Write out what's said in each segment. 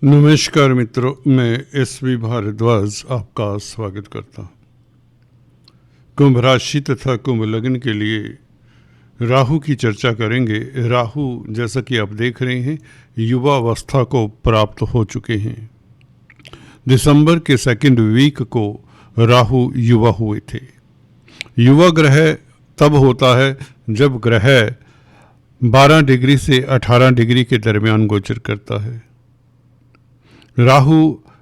नमस्कार मित्रों, मैं एसवी भारद्वाज आपका स्वागत करता हूँ। कुंभ राशि तथा कुंभ लग्न के लिए राहु की चर्चा करेंगे। राहु, जैसा कि आप देख रहे हैं, युवा अवस्था को प्राप्त हो चुके हैं। दिसंबर के सेकंड वीक को राहु युवा हुए थे। युवा ग्रह तब होता है जब ग्रह 12 डिग्री से 18 डिग्री के दरमियान गोचर करता है। राहु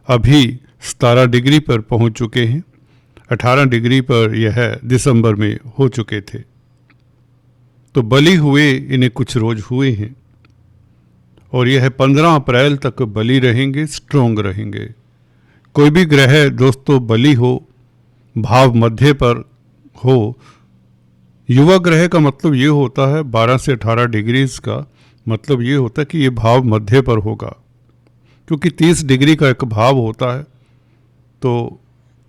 अभी 17 डिग्री पर पहुंच चुके हैं। 18 डिग्री पर यह दिसंबर में हो चुके थे, तो बली हुए इन्हें कुछ रोज हुए हैं और यह 15 अप्रैल तक बली रहेंगे, स्ट्रोंग रहेंगे। कोई भी ग्रह दोस्तों बली हो, भाव मध्य पर हो, युवा ग्रह का मतलब ये होता है 12 से 18 डिग्रीज का मतलब ये होता है कि ये भाव मध्य पर होगा, क्योंकि 30 डिग्री का एक भाव होता है। तो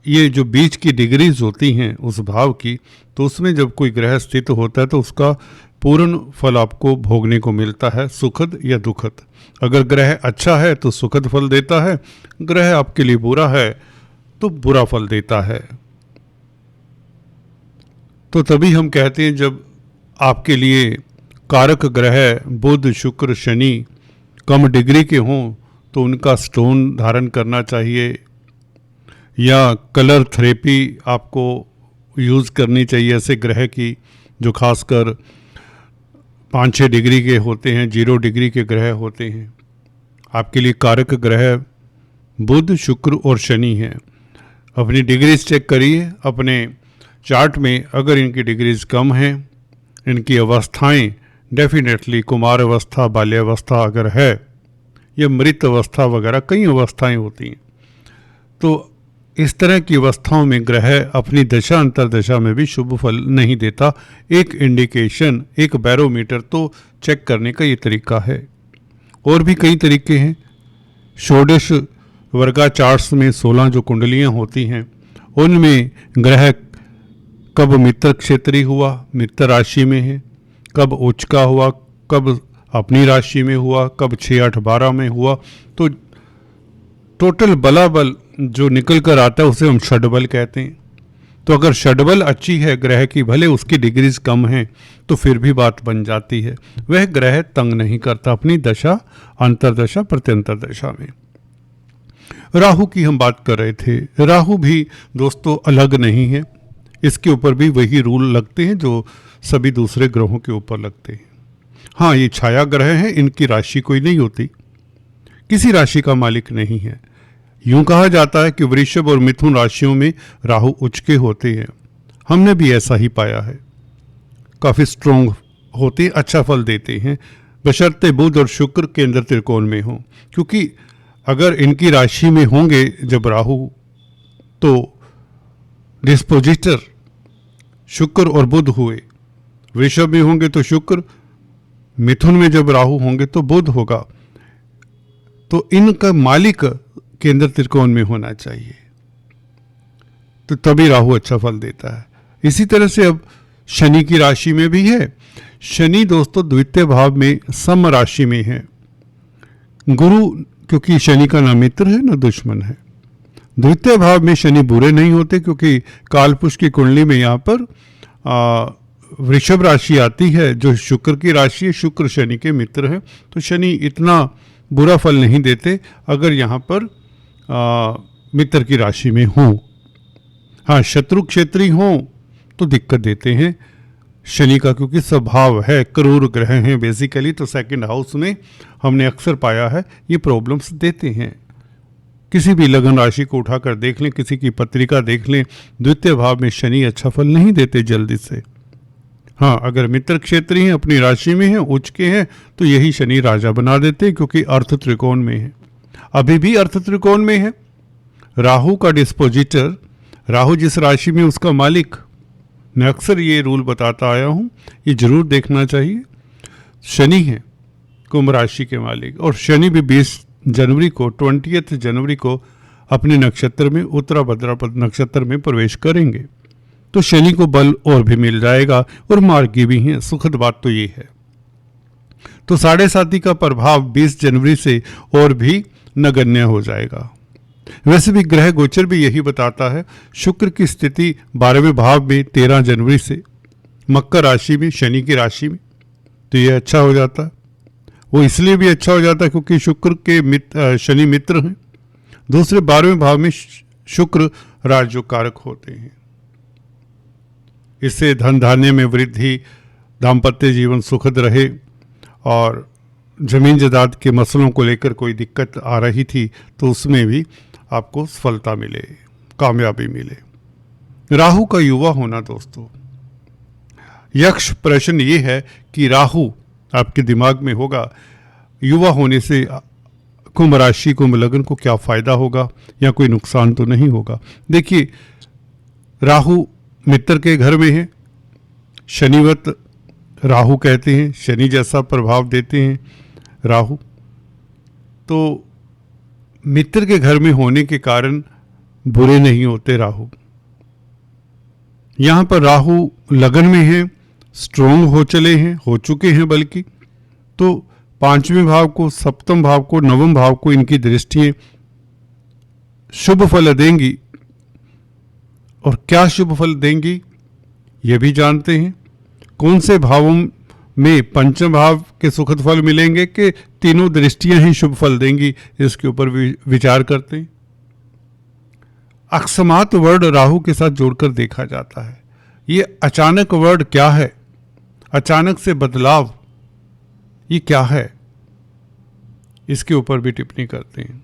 ये जो बीच की डिग्रीज होती हैं उस भाव की, तो उसमें जब कोई ग्रह स्थित होता है तो उसका पूर्ण फल आपको भोगने को मिलता है, सुखद या दुखद। अगर ग्रह अच्छा है तो सुखद फल देता है, ग्रह आपके लिए बुरा है तो बुरा फल देता है। तो तभी हम कहते हैं जब आपके लिए कारक ग्रह बुध, शुक्र, शनि कम डिग्री के हों तो उनका स्टोन धारण करना चाहिए, या कलर थेरेपी आपको यूज़ करनी चाहिए ऐसे ग्रह की जो खासकर 5-6 डिग्री के होते हैं, 0 डिग्री के ग्रह होते हैं। आपके लिए कारक ग्रह बुध, शुक्र और शनि हैं। अपनी डिग्रीज चेक करिए अपने चार्ट में। अगर इनकी डिग्रीज कम हैं, इनकी अवस्थाएं डेफिनेटली कुमार अवस्था, बाल्यावस्था अगर है, या मृत अवस्था वगैरह कई अवस्थाएं होती हैं, तो इस तरह की अवस्थाओं में ग्रह अपनी दशा अंतर्दशा में भी शुभ फल नहीं देता। एक इंडिकेशन, एक बैरोमीटर तो चेक करने का ये तरीका है। और भी कई तरीके हैं। षोडश वर्गा चार्ट्स में 16 जो कुंडलियां होती हैं उनमें ग्रह कब मित्र क्षेत्री हुआ, मित्र राशि में है, कब उच्च का हुआ, कब अपनी राशि में हुआ, कब 6, 8, 12 में हुआ, तो टोटल बलाबल जो निकल कर आता है उसे हम षडबल कहते हैं। तो अगर षडबल अच्छी है ग्रह की, भले उसकी डिग्रीज कम हैं, तो फिर भी बात बन जाती है। वह ग्रह तंग नहीं करता अपनी दशा अंतर्दशा प्रत्यंतर दशा में। राहु की हम बात कर रहे थे। राहु भी दोस्तों अलग नहीं है, इसके ऊपर भी वही रूल लगते हैं जो सभी दूसरे ग्रहों के ऊपर लगते हैं। हाँ, ये छाया ग्रह हैं, इनकी राशि कोई नहीं होती, किसी राशि का मालिक नहीं है। यूं कहा जाता है कि वृषभ और मिथुन राशियों में राहु उच्च के होते हैं। हमने भी ऐसा ही पाया है, काफ़ी स्ट्रोंग होते, अच्छा फल देते हैं, बशर्ते बुध और शुक्र केंद्र त्रिकोण में हों। क्योंकि अगर इनकी राशि में होंगे जब राहु, तो डिस्पोजिटर शुक्र और बुध हुए। वृषभ में होंगे तो शुक्र, मिथुन में जब राहु होंगे तो बुध होगा। तो इनका मालिक केंद्र त्रिकोण में होना चाहिए, तो तभी राहु अच्छा फल देता है। इसी तरह से अब शनि की राशि में भी है। शनि दोस्तों द्वितीय भाव में सम राशि में है। गुरु, क्योंकि शनि का ना मित्र है ना दुश्मन है। द्वितीय भाव में शनि बुरे नहीं होते, क्योंकि कालपुरुष की कुंडली में यहाँ पर वृषभ राशि आती है जो शुक्र की राशि है, शुक्र शनि के मित्र है, तो शनि इतना बुरा फल नहीं देते अगर यहाँ पर मित्र की राशि में हों। हाँ, शत्रु क्षेत्री हों तो दिक्कत देते हैं शनि का, क्योंकि स्वभाव है, क्रूर ग्रह हैं बेसिकली। तो सेकंड हाउस में हमने अक्सर पाया है ये प्रॉब्लम्स देते हैं। किसी भी लग्न राशि को उठाकर देख लें, किसी की पत्रिका देख लें, द्वितीय भाव में शनि अच्छा फल नहीं देते जल्दी से। हाँ, अगर मित्र क्षेत्री हैं, अपनी राशि में हैं, उच्च के हैं, तो यही शनि राजा बना देते हैं, क्योंकि अर्थ त्रिकोण में है। अभी भी अर्थ त्रिकोण में है। राहु का डिस्पोजिटर, राहु जिस राशि में उसका मालिक। मैं अक्सर ये रूल बताता आया हूँ, ये जरूर देखना चाहिए। शनि है कुंभ राशि के मालिक, और शनि भी 20 जनवरी को 20 जनवरी को अपने नक्षत्र में, उत्तरा भाद्रपद नक्षत्र में प्रवेश करेंगे। तो शनि को बल और भी मिल जाएगा और मार्गी भी हैं। सुखद बात तो ये है। तो 7.5 का प्रभाव 20 जनवरी से और भी नगण्य हो जाएगा। वैसे भी ग्रह गोचर भी यही बताता है। शुक्र की स्थिति 12वें भाव में 13 जनवरी से मकर राशि में, शनि की राशि में, तो ये अच्छा हो जाता है। वो इसलिए भी अच्छा हो जाता है क्योंकि शुक्र के शनि मित्र हैं। दूसरे 12वें भाव में शुक्र राजयोग होते हैं। इससे धन धान्य में वृद्धि, दाम्पत्य जीवन सुखद रहे, और जमीन जायदाद के मसलों को लेकर कोई दिक्कत आ रही थी तो उसमें भी आपको सफलता मिले, कामयाबी मिले। राहु का युवा होना दोस्तों, यक्ष प्रश्न ये है कि राहु आपके दिमाग में होगा, युवा होने से कुंभ राशि, कुंभ लग्न को क्या फायदा होगा या कोई नुकसान तो नहीं होगा। देखिए, राहु मित्र के घर में है, शनिवत राहु कहते हैं, शनि जैसा प्रभाव देते हैं राहु। तो मित्र के घर में होने के कारण बुरे नहीं होते राहु। यहां पर राहु लगन में है, स्ट्रोंग हो चले हैं, हो चुके हैं बल्कि, तो 5वें भाव को, 7वें भाव को, 9वें भाव को इनकी दृष्टियां शुभ फल देंगी। और क्या शुभ फल देंगी ये भी जानते हैं। कौन से भावों में पंचम भाव के सुखद फल मिलेंगे कि तीनों दृष्टियां ही शुभ फल देंगी, इसके ऊपर विचार करते हैं। अकस्मात वर्ड राहु के साथ जोड़कर देखा जाता है। ये अचानक वर्ड क्या है, अचानक से बदलाव, ये क्या है, इसके ऊपर भी टिप्पणी करते हैं।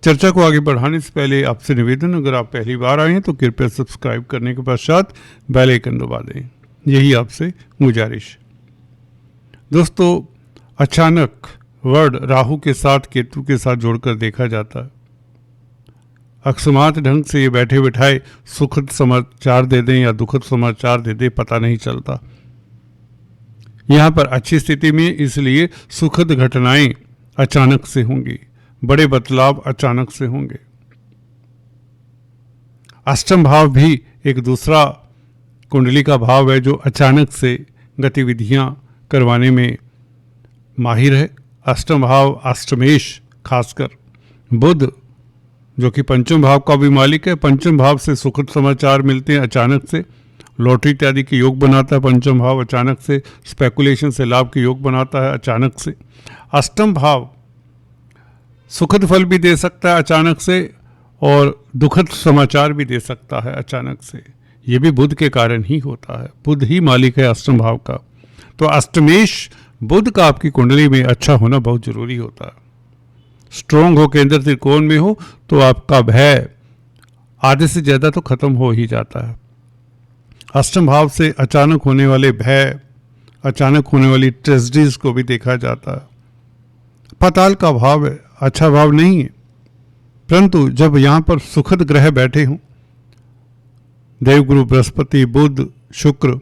चर्चा को आगे बढ़ाने से पहले आपसे निवेदन, अगर आप पहली बार आए हैं तो कृपया सब्सक्राइब करने के पश्चात बेल आइकन दबा दें, यही आपसे गुजारिश। दोस्तों, अचानक वर्ड राहु के साथ केतु के साथ जोड़कर देखा जाता है। अकस्मात ढंग से ये बैठे बिठाए सुखद समाचार दे दें या दुखद समाचार दे दें, पता नहीं चलता। यहां पर अच्छी स्थिति में, इसलिए सुखद घटनाएं अचानक से होंगी, बड़े बदलाव अचानक से होंगे। अष्टम भाव भी एक दूसरा कुंडली का भाव है जो अचानक से गतिविधियां करवाने में माहिर है। अष्टम भाव अष्टमेश, खासकर बुध जो कि पंचम भाव का भी मालिक है, पंचम भाव से सुखद समाचार मिलते हैं अचानक से। लॉटरी इत्यादि के योग बनाता है पंचम भाव अचानक से, स्पेकुलेशन से लाभ के योग बनाता है अचानक से। अष्टम भाव सुखद फल भी दे सकता है अचानक से, और दुखद समाचार भी दे सकता है अचानक से। ये भी बुध के कारण ही होता है, बुध ही मालिक है अष्टम भाव का। तो अष्टमेश बुध का आपकी कुंडली में अच्छा होना बहुत जरूरी होता है। स्ट्रोंग हो, केंद्र त्रिकोण में हो, तो आपका भय आधे से ज्यादा तो खत्म हो ही जाता है। अष्टम भाव से अचानक होने वाले भय, अचानक होने वाली ट्रेजेडीज को भी देखा जाता है। पाताल का भाव है, अच्छा भाव नहीं है, परंतु जब यहां पर सुखद ग्रह बैठे हों, देवगुरु बृहस्पति, बुध, शुक्र,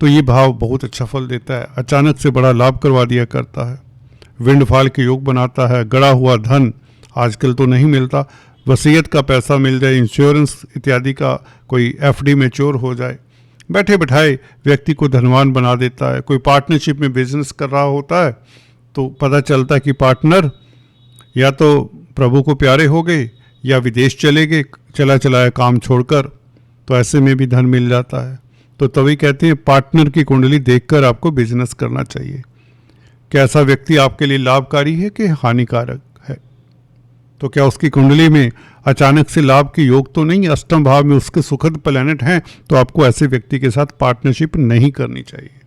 तो ये भाव बहुत अच्छा फल देता है। अचानक से बड़ा लाभ करवा दिया करता है, विंडफॉल के योग बनाता है। गड़ा हुआ धन आजकल तो नहीं मिलता, वसीयत का पैसा मिल जाए, इंश्योरेंस इत्यादि का कोई एफडी मैच्योर हो जाए, बैठे बैठाए व्यक्ति को धनवान बना देता है। कोई पार्टनरशिप में बिजनेस कर रहा होता है तो पता चलता है कि पार्टनर या तो प्रभु को प्यारे हो गए या विदेश चले गए, चला चलाया काम छोड़कर, तो ऐसे में भी धन मिल जाता है। तो तभी कहते हैं पार्टनर की कुंडली देखकर आपको बिजनेस करना चाहिए कि ऐसा व्यक्ति आपके लिए लाभकारी है कि हानिकारक है। तो क्या उसकी कुंडली में अचानक से लाभ के योग तो नहीं, अष्टम भाव में उसके सुखद प्लैनेट हैं, तो आपको ऐसे व्यक्ति के साथ पार्टनरशिप नहीं करनी चाहिए।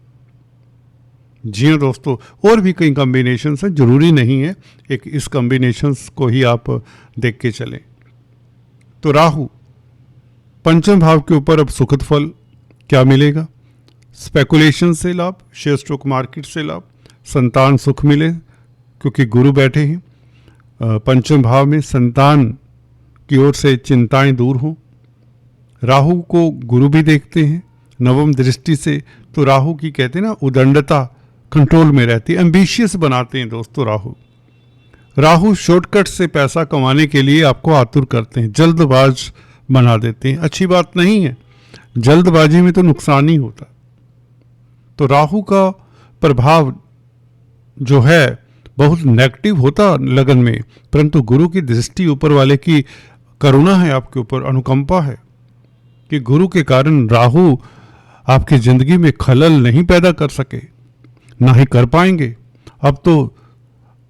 जी हाँ दोस्तों, और भी कई कॉम्बिनेशंस हैं, जरूरी नहीं है एक इस कॉम्बिनेशंस को ही आप देख के चलें। तो राहु पंचम भाव के ऊपर अब सुखद फल क्या मिलेगा? स्पेकुलेशन से लाभ, शेयर स्टॉक मार्केट से लाभ, संतान सुख मिले क्योंकि गुरु बैठे हैं पंचम भाव में, संतान की ओर से चिंताएं दूर हों। राहु को गुरु भी देखते हैं नवम दृष्टि से, तो राहु की कहते हैं ना उदंडता कंट्रोल में रहती है, एम्बिशियस बनाते हैं दोस्तों राहु शॉर्टकट से पैसा कमाने के लिए आपको आतुर करते हैं, जल्दबाज बना देते हैं। अच्छी बात नहीं है, जल्दबाजी में तो नुकसान ही होता। तो राहु का प्रभाव जो है बहुत नेगेटिव होता लगन में, परंतु गुरु की दृष्टि, ऊपर वाले की करुणा है आपके ऊपर, अनुकंपा है कि गुरु के कारण राहु आपकी जिंदगी में खलल नहीं पैदा कर सके, ना ही कर पाएंगे। अब तो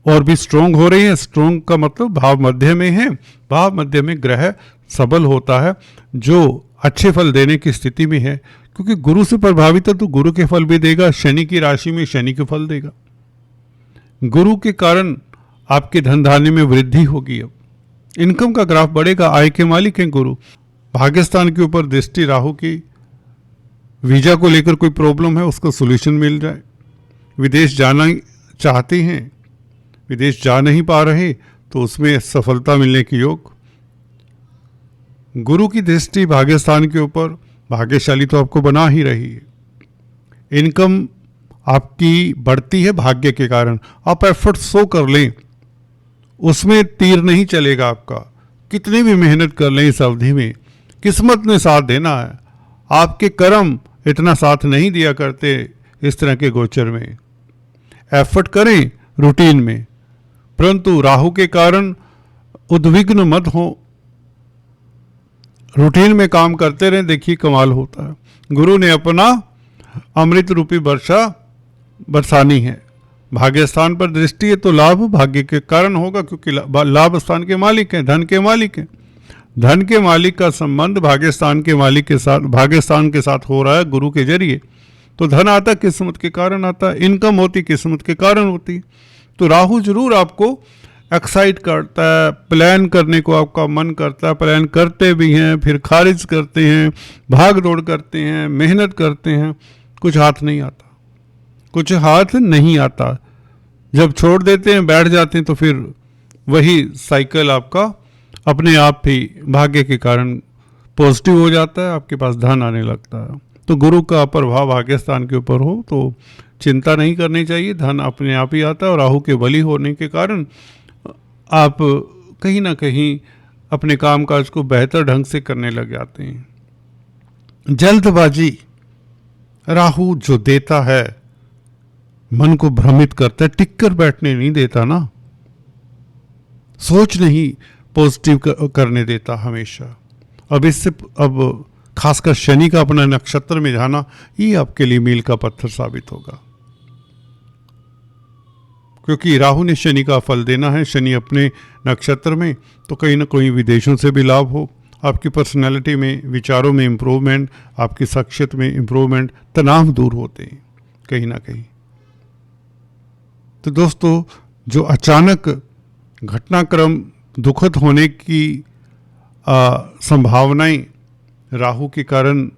और भी स्ट्रोंग हो रही है। स्ट्रोंग का मतलब भाव मध्य में है, भाव मध्य में ग्रह सबल होता है जो अच्छे फल देने की स्थिति में है, क्योंकि गुरु से प्रभावित है तो गुरु के फल भी देगा। शनि की राशि में शनि के फल देगा। गुरु के कारण आपके धन धान्य में वृद्धि होगी। अब इनकम का ग्राफ बढ़ेगा। आय के मालिक हैं गुरु। भाग्यस्थान के ऊपर दृष्टि राहु की, वीजा को लेकर कोई प्रॉब्लम है उसका सोल्यूशन मिल जाए। विदेश जाना चाहते हैं, विदेश जा नहीं पा रहे तो उसमें सफलता मिलने की योग। गुरु की दृष्टि भाग्यस्थान के ऊपर, भाग्यशाली तो आपको बना ही रही है। इनकम आपकी बढ़ती है भाग्य के कारण। आप एफर्ट सो कर लें, उसमें तीर नहीं चलेगा आपका। कितनी भी मेहनत कर लें इस अवधि में, किस्मत ने साथ देना है। आपके कर्म इतना साथ नहीं दिया करते इस तरह के गोचर में। एफर्ट करें रूटीन में, परंतु राहु के कारण उद्विग्न मत हो। रूटीन में काम करते रहें, देखिए कमाल होता है। गुरु ने अपना अमृत रूपी वर्षा बरसानी है। भाग्यस्थान पर दृष्टि है तो लाभ भाग्य के कारण होगा, क्योंकि लाभ स्थान के मालिक हैं, धन के मालिक हैं। धन के मालिक का संबंध भाग्यस्थान के मालिक के साथ, भाग्यस्थान के साथ हो रहा है गुरु के जरिए। तो धन आता किस्मत के कारण आता है, इनकम होती किस्मत के कारण होती। तो राहु जरूर आपको एक्साइट करता है, प्लान करने को आपका मन करता है, प्लान करते भी हैं, फिर खारिज करते हैं, भाग दौड़ करते हैं, मेहनत करते हैं, कुछ हाथ नहीं आता, कुछ हाथ नहीं आता। जब छोड़ देते हैं, बैठ जाते हैं, तो फिर वही साइकिल आपका अपने आप ही भाग्य के कारण पॉजिटिव हो जाता है, आपके पास धन आने लगता है। तो गुरु का प्रभाव भाग्यस्थान के ऊपर हो तो चिंता नहीं करनी चाहिए, धन अपने आप ही आता है। और राहु के बली होने के कारण आप कहीं ना कहीं अपने कामकाज को बेहतर ढंग से करने लग जाते हैं। जल्दबाजी राहु जो देता है, मन को भ्रमित करता है, टिक कर बैठने नहीं देता ना, सोच नहीं पॉजिटिव करने देता हमेशा। अब खासकर शनि का अपना नक्षत्र में जाना, ये आपके लिए मील का पत्थर साबित होगा, क्योंकि राहु ने शनि का फल देना है। शनि अपने नक्षत्र में, तो कहीं ना कहीं विदेशों से भी लाभ हो, आपकी पर्सनैलिटी में, विचारों में इम्प्रूवमेंट, आपकी शख्सियत में इम्प्रूवमेंट, तनाव दूर होते हैं कहीं ना कहीं। तो दोस्तों, जो अचानक घटनाक्रम दुखद होने की संभावनाएं राहु के कारण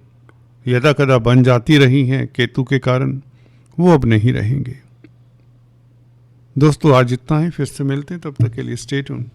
यदा कदा बन जाती रही हैं केतु के कारण, वो अब नहीं रहेंगे। दोस्तों, आज इतना ही, फिर से मिलते हैं, तब तक के लिए स्टे ट्यून।